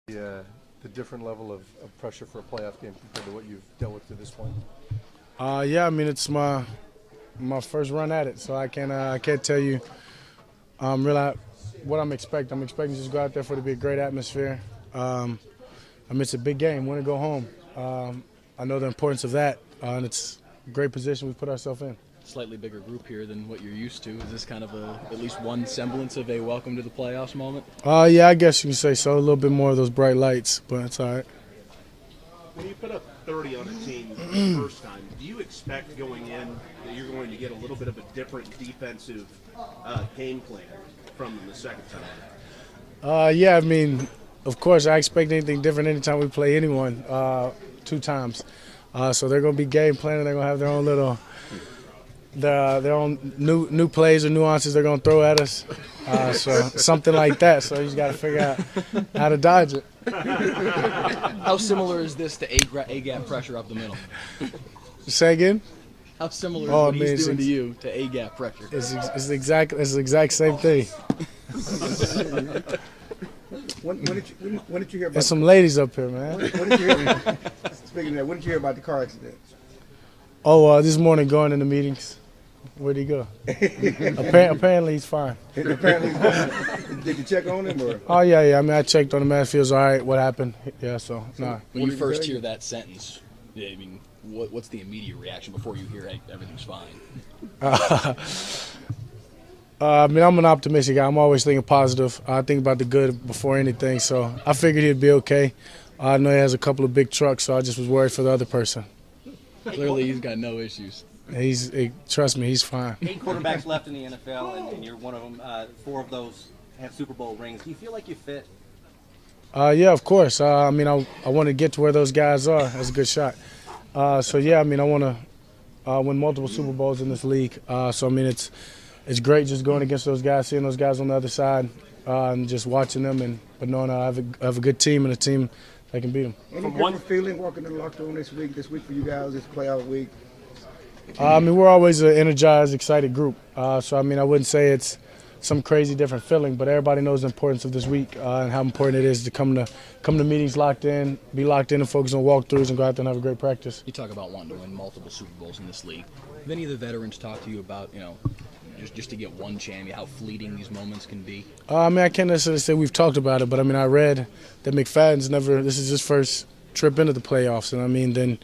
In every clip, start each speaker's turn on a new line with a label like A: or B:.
A: The different level of pressure for a playoff game compared to what you've dealt with to this point?
B: Yeah, I mean it's my first run at it, so I can't tell you really what I'm expecting. I'm expecting to just go out there for it to be a great atmosphere. I mean it's a big game, win or go home. I know the importance of that, and it's a great position we put ourselves in.
C: Slightly bigger group here than what you're used to. Is this kind of at least one semblance of a welcome to the playoffs moment?
B: Yeah, I guess you can say so. A little bit more of those bright lights, but it's all right.
D: When you put up 30 on a team the first time, do you expect going in that you're going to get a little bit of a different defensive game plan from them the second time?
B: Yeah, I mean, of course, I expect anything different anytime we play anyone 2 times. So they're going to be game planning. They're going to have their own little their own new plays or nuances they're going to throw at us. So something like that. So you just got to figure out how to dodge it.
C: How similar is this to A-gap pressure up the middle?
B: Say again?
C: How similar is what he's doing to you to A-gap pressure?
B: It's the exact same thing.
E: When did you hear about?
B: There's some ladies up here, man.
E: When did you hear? Speaking of that, when did you hear about the car accident?
B: Oh, this morning going into meetings. Where'd he go? Apparently he's fine.
E: Apparently, did you check on him or?
B: Oh yeah. I mean, I checked on him. Man, feels all right. What happened? Yeah. So nah.
C: When you first hear that sentence, I mean, what's the immediate reaction before you hear, hey, everything's fine?
B: I mean, I'm an optimistic guy. I'm always thinking positive. I think about the good before anything. So I figured he'd be okay. I know he has a couple of big trucks, so I just was worried for the other person.
C: Clearly, he's got no issues.
B: Trust me, he's fine.
F: 8 quarterbacks left in the NFL, and you're one of them. 4 of those have Super Bowl rings. Do you feel like you fit?
B: Yeah, of course. I mean, I want to get to where those guys are. That's a good shot. So yeah, I mean, I want to win multiple Super Bowls in this league. So I mean, it's great just going against those guys, seeing those guys on the other side, and just watching them, but knowing I have a good team and a team that can beat them.
E: Any different feeling walking in the locker room this week for you guys, this playoff week?
B: I mean, we're always an energized, excited group. So, I mean, I wouldn't say it's some crazy different feeling, but everybody knows the importance of this week and how important it is to come to meetings locked in, be locked in and focus on walkthroughs and go out there and have a great practice.
C: You talk about wanting to win multiple Super Bowls in this league. Have any of the veterans talk to you about, just to get one champion, how fleeting these moments can be?
B: I mean, I can't necessarily say we've talked about it, but I mean, I read that McFadden's this is his first trip into the playoffs, and I mean, then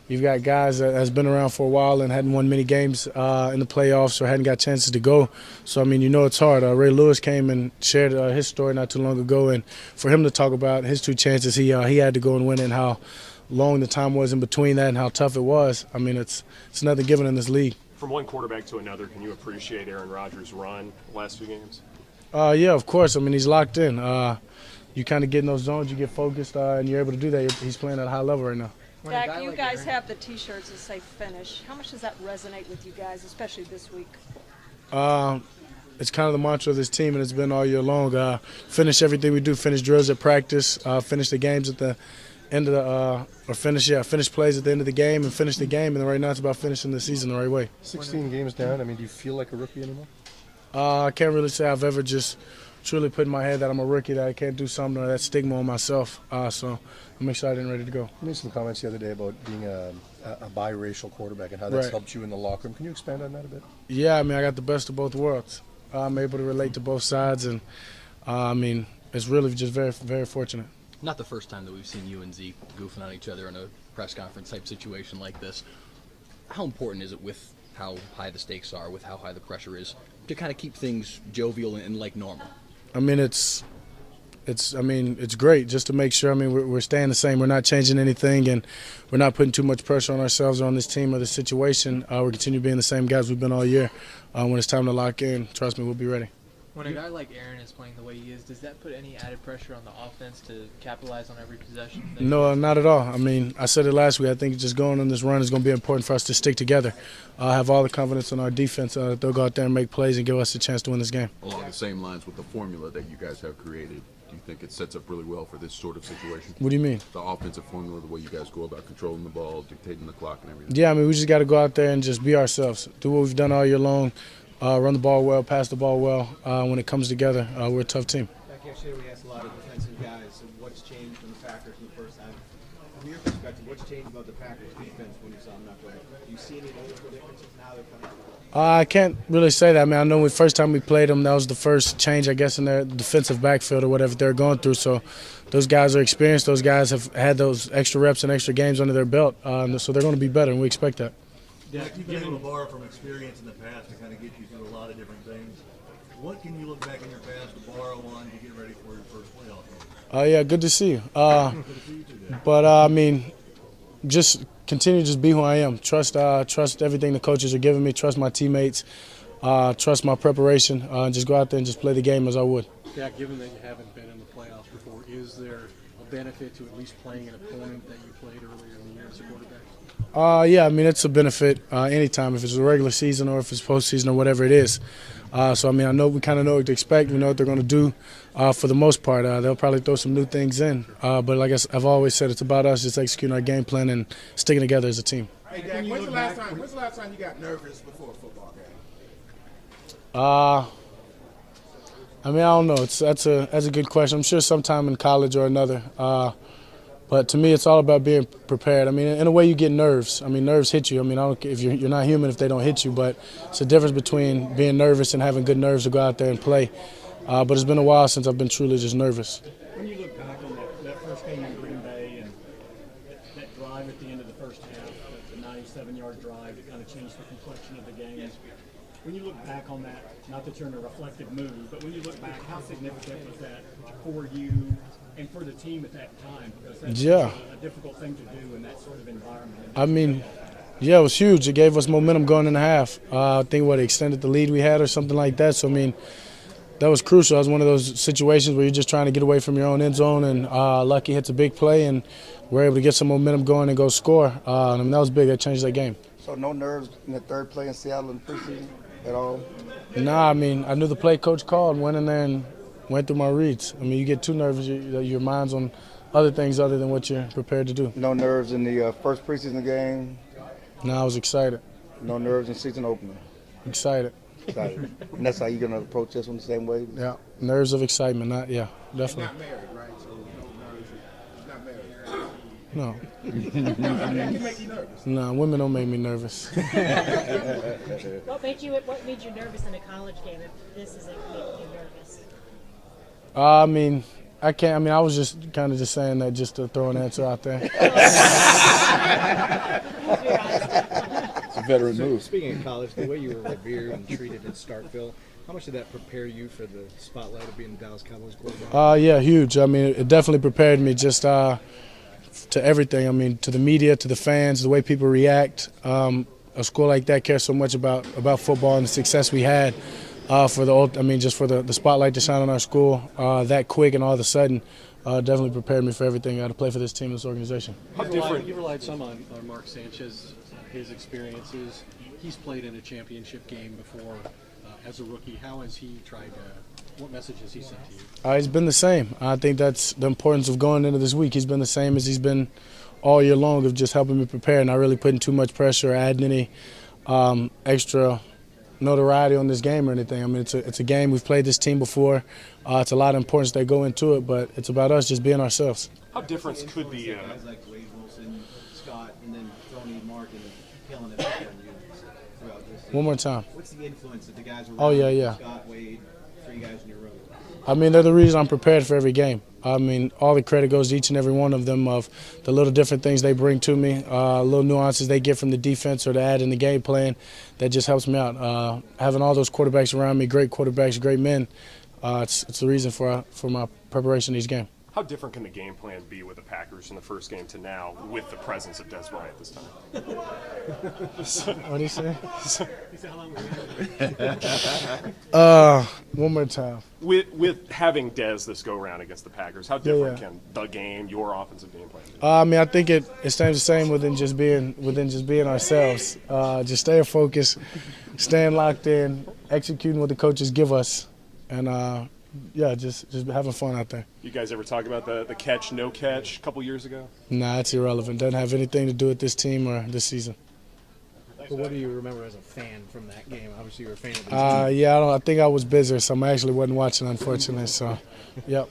B: you've got guys that has been around for a while and hadn't won many games in the playoffs or hadn't got chances to go. So, I mean, it's hard. Ray Lewis came and shared his story not too long ago, and for him to talk about his 2 chances, he had to go and win it, and how long the time was in between that and how tough it was. I mean, it's nothing given in this league.
G: From one quarterback to another, can you appreciate Aaron Rodgers' run the last few games?
B: Yeah, of course. I mean, he's locked in. You kind of get in those zones, you get focused, and you're able to do that. He's playing at a high level right now.
H: Dak, you guys have the T-shirts that say "Finish." How much does that resonate with you guys, especially this week?
B: It's kind of the mantra of this team, and it's been all year long. Finish everything we do. Finish drills at practice. Finish the games at the end of finish plays at the end of the game, and finish the game. And then right now it's about finishing the season the right way.
A: 16 games down. I mean, do you feel like a rookie anymore?
B: I can't really say I've ever just truly put in my head that I'm a rookie, that I can't do something, or that stigma on myself. So I'm excited and ready to go.
A: You made some comments the other day about being a biracial quarterback and how that's helped you in the locker room. Can you expand on that a bit?
B: Yeah, I mean, I got the best of both worlds. I'm able to relate to both sides, and I mean, it's really just very, very fortunate.
C: Not the first time that we've seen you and Zeke goofing on each other in a press conference type situation like this. How important is it, with how high the stakes are, with how high the pressure is, to kind of keep things jovial and like normal?
B: I mean, it's great just to make sure. I mean, we're staying the same. We're not changing anything, and we're not putting too much pressure on ourselves or on this team or the situation. We continue being the same guys we've been all year. When it's time to lock in, trust me, we'll be ready.
I: When a guy like Aaron is playing the way he is, does that put any added pressure on the offense to capitalize on every possession?
B: No, not at all. I mean, I said it last week. I think just going on this run is going to be important for us to stick together. I have all the confidence in our defense that they'll go out there and make plays and give us a chance to win this game.
J: Along the same lines with the formula that you guys have created, do you think it sets up really well for this sort of situation?
B: What do you mean?
J: The offensive formula, the way you guys go about controlling the ball, dictating the clock and everything.
B: Yeah, I mean, we just got to go out there and just be ourselves, do what we've done all year long. Run the ball well, pass the ball well. When it comes together, we're a tough team.
K: Back yesterday, we asked a lot of defensive guys what's changed from the Packers in the first half. From your perspective, what's changed about the Packers defense when you saw them not play? Do you see any notable differences now they're coming out?
B: I can't really say that. I mean, I know the first time we played them, that was the first change, I guess, in their defensive backfield or whatever they're going through. So those guys are experienced. Those guys have had those extra reps and extra games under their belt. So they're going to be better, and we expect that.
L: Dak, you've been able to borrow from experience in the past to kind of get you through a lot of different things. What can you look back in your past to borrow on to get ready for your first playoff game?
B: Yeah, good to see you. But I mean, just continue to just be who I am. Trust everything the coaches are giving me. Trust my teammates. Trust my preparation. Just go out there and just play the game as I would.
M: Yeah, given that you haven't been in the playoffs before, is there a benefit to at least playing an opponent that you played earlier in the year as a quarterback?
B: Yeah, I mean, it's a benefit anytime, if it's a regular season or if it's postseason or whatever it is. So, I mean, I know we kind of know what to expect. We know what they're going to do for the most part. They'll probably throw some new things in. But like I've always said, it's about us just executing our game plan and sticking together as a team.
N: Hey, Dak, when's the last time you got nervous before a football game?
B: I mean, I don't know. That's a good question. I'm sure sometime in college or another. But to me, it's all about being prepared. I mean, in a way, you get nerves. I mean, nerves hit you. I mean, I don't, if you're not human if they don't hit you, but it's a difference between being nervous and having good nerves to go out there and play. But it's been a while since I've been truly just nervous.
O: When you look back on that first game in Green Bay and that drive at the end of the first half, the 97-yard drive that kind of changed the complexion of the game, when you look back on that, not that you're in a reflective mood, but when you look back, how significant was that for you and for the team at that time? Because that's a difficult thing to do in that sort of environment.
B: I mean, yeah, it was huge. It gave us momentum going in the half. I think it extended the lead we had or something like that. So, I mean, that was crucial. It was one of those situations where you're just trying to get away from your own end zone, and Lucky hits a big play, and we're able to get some momentum going and go score. I mean, that was big. That changed that game.
E: So no nerves in the third play in Seattle in preseason at all?
B: Nah, I mean, I knew the play coach called, went in there and went through my reads. I mean, you get too nervous, your mind's on other things other than what you're prepared to do.
E: No nerves in the first preseason game?
B: No, I was excited.
E: No nerves in season opener?
B: Excited.
E: Excited. And that's how you're going to approach this one the same way?
B: Yeah, nerves of excitement, definitely.
N: He's not married, right? So no nerves. He's not married.
B: No.
N: That can make you nervous.
B: No, women don't make me nervous.
P: What made you nervous in a college game if this isn't making you nervous?
B: I mean, I was just kind of just saying that just to throw an answer out there.
J: It's a veteran move.
K: Speaking of college, the way you were revered and treated in Starkville, how much did that prepare you for the spotlight of being the Dallas Cowboys quarterback?
B: Yeah, huge. I mean, it definitely prepared me just to everything. I mean, to the media, to the fans, the way people react. A school like that cares so much about football and the success we had just for the spotlight to shine on our school that quick and all of a sudden definitely prepared me for everything to play for this team, this organization.
M: How different? You relied some on Mark Sanchez, his experiences. He's played in a championship game before as a rookie. How has he tried what message has he sent to you?
B: He's been the same. I think that's the importance of going into this week. He's been the same as he's been all year long of just helping me prepare, not really putting too much pressure or adding any extra notoriety on this game or anything. I mean, it's a game. We've played this team before. It's a lot of importance that go into it, but it's about us just being ourselves.
G: How different could the
K: guys like Wade Wilson, Scott, and then Tony, Mark, and killing it on you throughout this season?
B: One more time.
K: What's the influence that the guys around?
B: Oh yeah.
K: Scott, Wade, three guys in your row.
B: I mean, they're the reason I'm prepared for every game. I mean, all the credit goes to each and every one of them of the little different things they bring to me, little nuances they get from the defense or to add in the game plan that just helps me out. Having all those quarterbacks around me, great quarterbacks, great men, it's the reason for my preparation in each game.
G: How different can the game plan be with the Packers in the first game to now with the presence of Des Bryant this time?
B: What did he say?
O: He said, how long were you
B: One more time.
G: With having Des this go-around against the Packers, how different can the game, your offensive game plan be?
B: I mean, I think it stays the same within just being ourselves. Just staying focused, staying locked in, executing what the coaches give us, and just having fun out there.
G: You guys ever talk about the catch, no catch a couple years ago?
B: Nah, it's irrelevant. Doesn't have anything to do with this team or this season.
K: But what do you remember as a fan from that game? Obviously, you were a fan of the team.
B: I think I was busy, so I actually wasn't watching, unfortunately. So, yep.